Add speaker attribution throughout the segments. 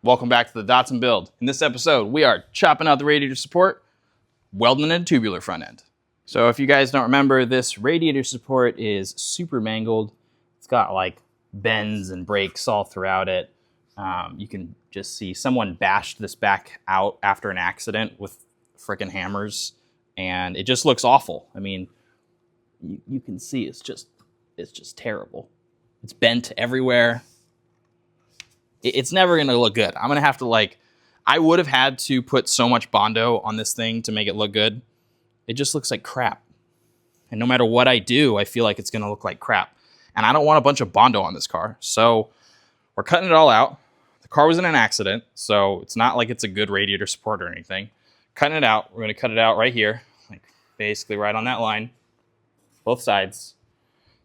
Speaker 1: Welcome back to the Datsun build. In this episode, we are chopping out the radiator support, welding a tubular front end. So if you guys don't remember, this radiator support is super mangled. It's got like bends and breaks all throughout it. You can just see someone bashed this back out after an accident with frickin' hammers, and it just looks awful. I mean, you can see it's just terrible. It's bent everywhere. It's never gonna look good. I'm gonna have to I would have had to put so much Bondo on this thing to make it look good. It just looks like crap. And no matter what I do, I feel like it's gonna look like crap. And I don't want a bunch of Bondo on this car. So we're cutting it all out. The car was in an accident, so it's not like it's a good radiator support or anything. Cutting it out, we're gonna cut it out right here, like basically right on that line, both sides.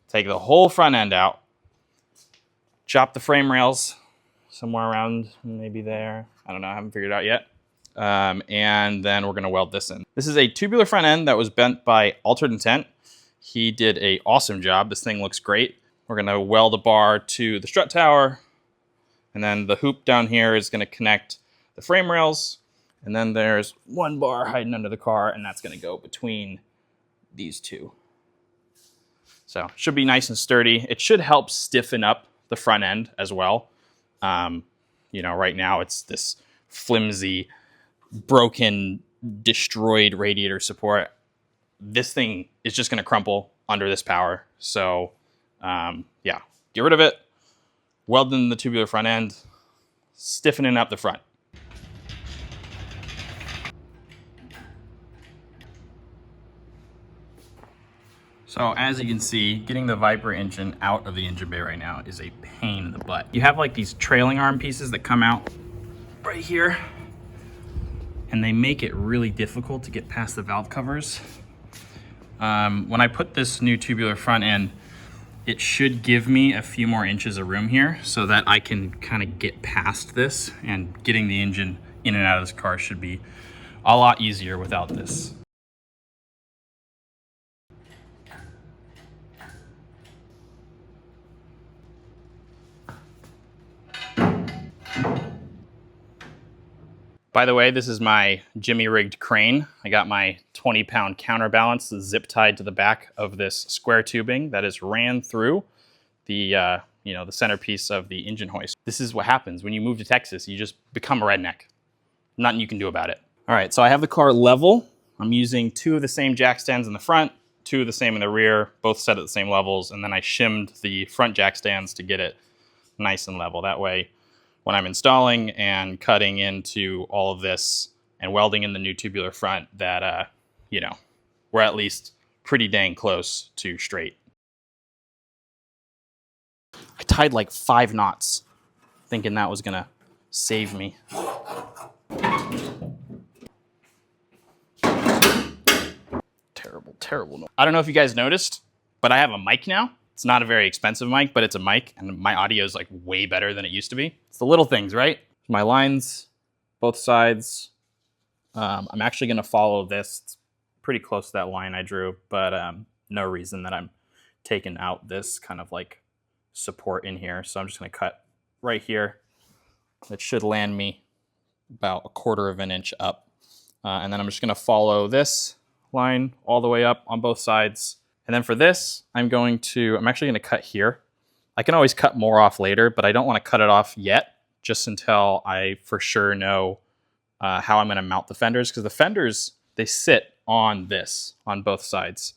Speaker 1: Take the whole front end out, chop the frame rails, somewhere around maybe there. I don't know, I haven't figured it out yet. And then we're gonna weld this in. This is a tubular front end that was bent by Altered Intent. He did an awesome job. This thing looks great. We're gonna weld a bar to the strut tower, and then the hoop down here is gonna connect the frame rails. And then there's one bar hiding under the car, and that's gonna go between these two. So it should be nice and sturdy. It should help stiffen up the front end as well. You know, right now it's this flimsy, broken, destroyed radiator support. This thing is just going to crumple under this power. So, yeah, get rid of it, welding the tubular front end, stiffening up the front. So as you can see, getting the Viper engine out of the engine bay right now is a pain in the butt. You have like these trailing arm pieces that come out right here, and they make it really difficult to get past the valve covers. When I put this new tubular front end, it should give me a few more inches of room here so that I can kind of get past this, and getting the engine in and out of this car should be a lot easier without this. By the way, this is my Jimmy rigged crane. I got my 20-pound counterbalance zip tied to the back of this square tubing that is ran through the the centerpiece of the engine hoist. This is what happens when you move to Texas. You just become a redneck. Nothing you can do about it. All right, so I have the car level. I'm using 2 of the same jack stands in the front, 2 of the same in the rear, both set at the same levels, and then I shimmed the front jack stands to get it nice and level. That way, when I'm installing and cutting into all of this and welding in the new tubular front, that, we're at least pretty dang close to straight. I tied like 5 knots, thinking that was gonna save me. Terrible, terrible. I don't know if you guys noticed, but I have a mic now. It's not a very expensive mic, but it's a mic, and my audio is like way better than it used to be. It's the little things, right? My lines, both sides. I'm actually gonna follow this. It's pretty close to that line I drew, but no reason that I'm taking out this kind of like support in here. So I'm just gonna cut right here. That should land me about 1/4 of an inch up. And then I'm just gonna follow this line all the way up on both sides. And then for this, I'm actually gonna cut here. I can always cut more off later, but I don't wanna cut it off yet, just until I for sure know how I'm gonna mount the fenders, because the fenders, they sit on this, on both sides.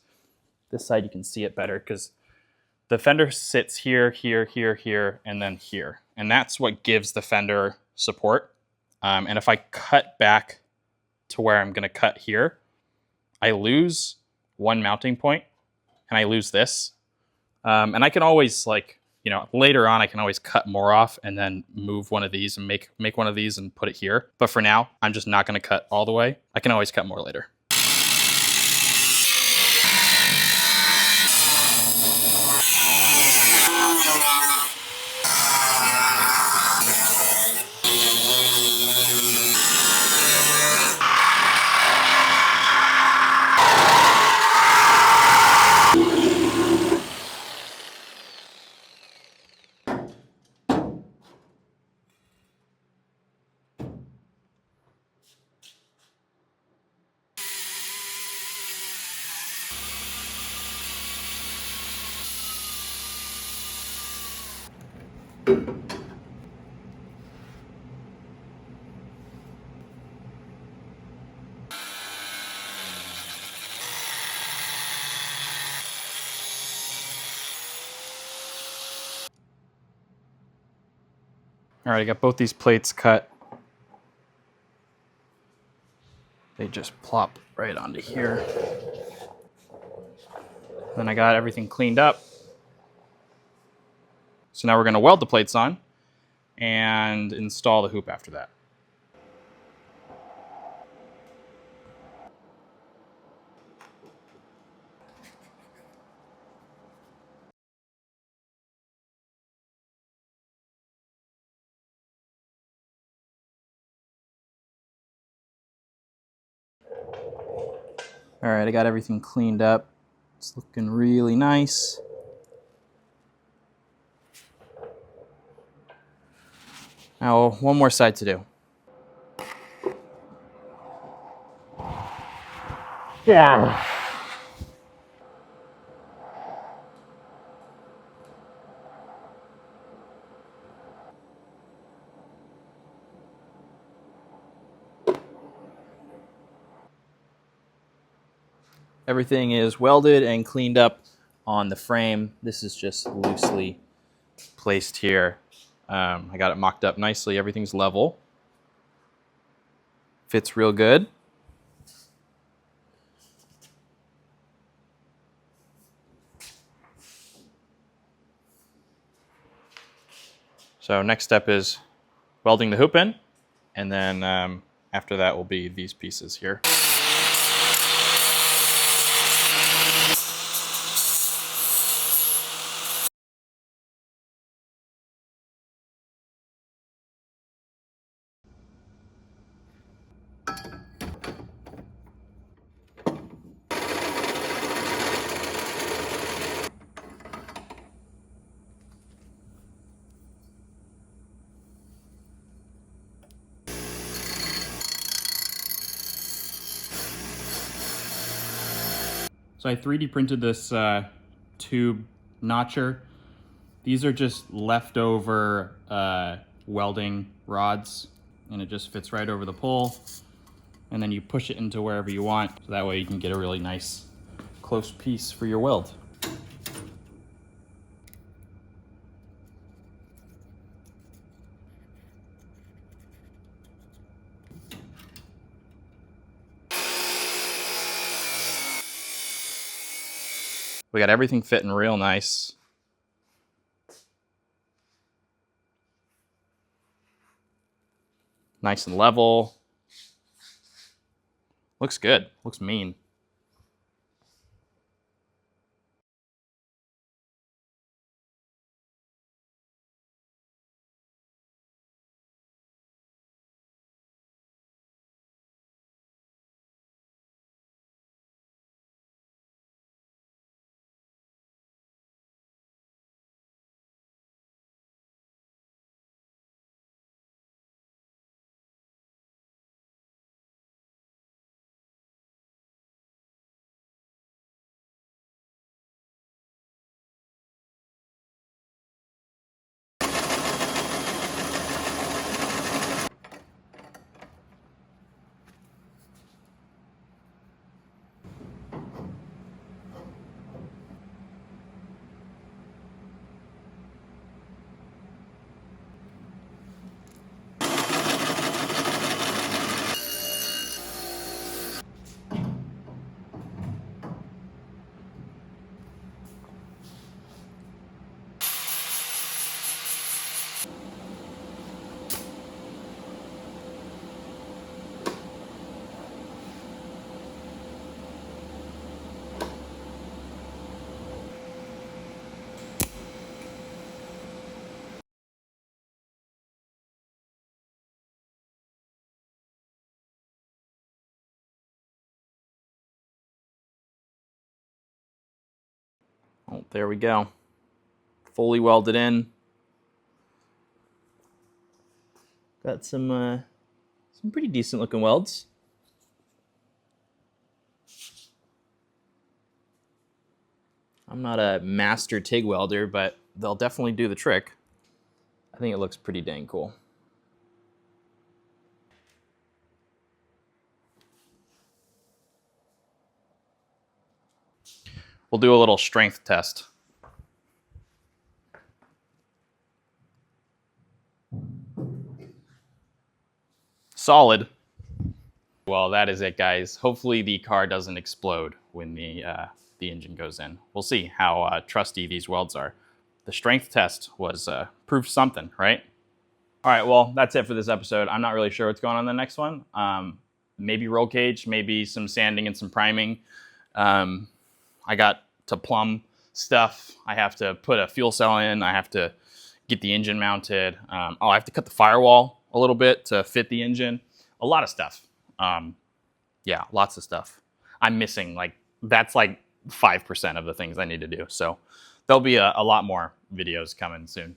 Speaker 1: This side you can see it better, because the fender sits here, here, here, here, and then here. And that's what gives the fender support. And if I cut back to where I'm gonna cut here, I lose one mounting point, and I lose this. And I can always later on I can always cut more off and then move one of these and make one of these and put it here. But for now, I'm just not gonna cut all the way. I can always cut more later. All right, I got both these plates cut. They just plop right onto here. Then I got everything cleaned up. So now we're going to weld the plates on and install the hoop after that. All right, I got everything cleaned up. It's looking really nice. Now, one more side to do. Yeah. Everything is welded and cleaned up on the frame. This is just loosely placed here. I got it mocked up nicely. Everything's level. Fits real good. So next step is welding the hoop in, and then after that will be these pieces here. So I 3D printed this tube notcher. These are just leftover welding rods, and it just fits right over the pole. And then you push it into wherever you want, so that way you can get a really nice close piece for your weld. We got everything fitting real nice. Nice and level. Looks good, looks mean. Oh, there we go. Fully welded in. Got some pretty decent looking welds. I'm not a master TIG welder, but they'll definitely do the trick. I think it looks pretty dang cool. We'll do a little strength test. Solid. Well, that is it, guys. Hopefully the car doesn't explode when the engine goes in. We'll see how trusty these welds are. The strength test was proof something, right? All right, well, that's it for this episode. I'm not really sure what's going on in the next one. Maybe roll cage, maybe some sanding and some priming. I got to plumb stuff. I have to put a fuel cell in. I have to get the engine mounted. I have to cut the firewall a little bit to fit the engine. A lot of stuff. Yeah, lots of stuff. I'm missing, that's 5% of the things I need to do. So there'll be a lot more videos coming soon.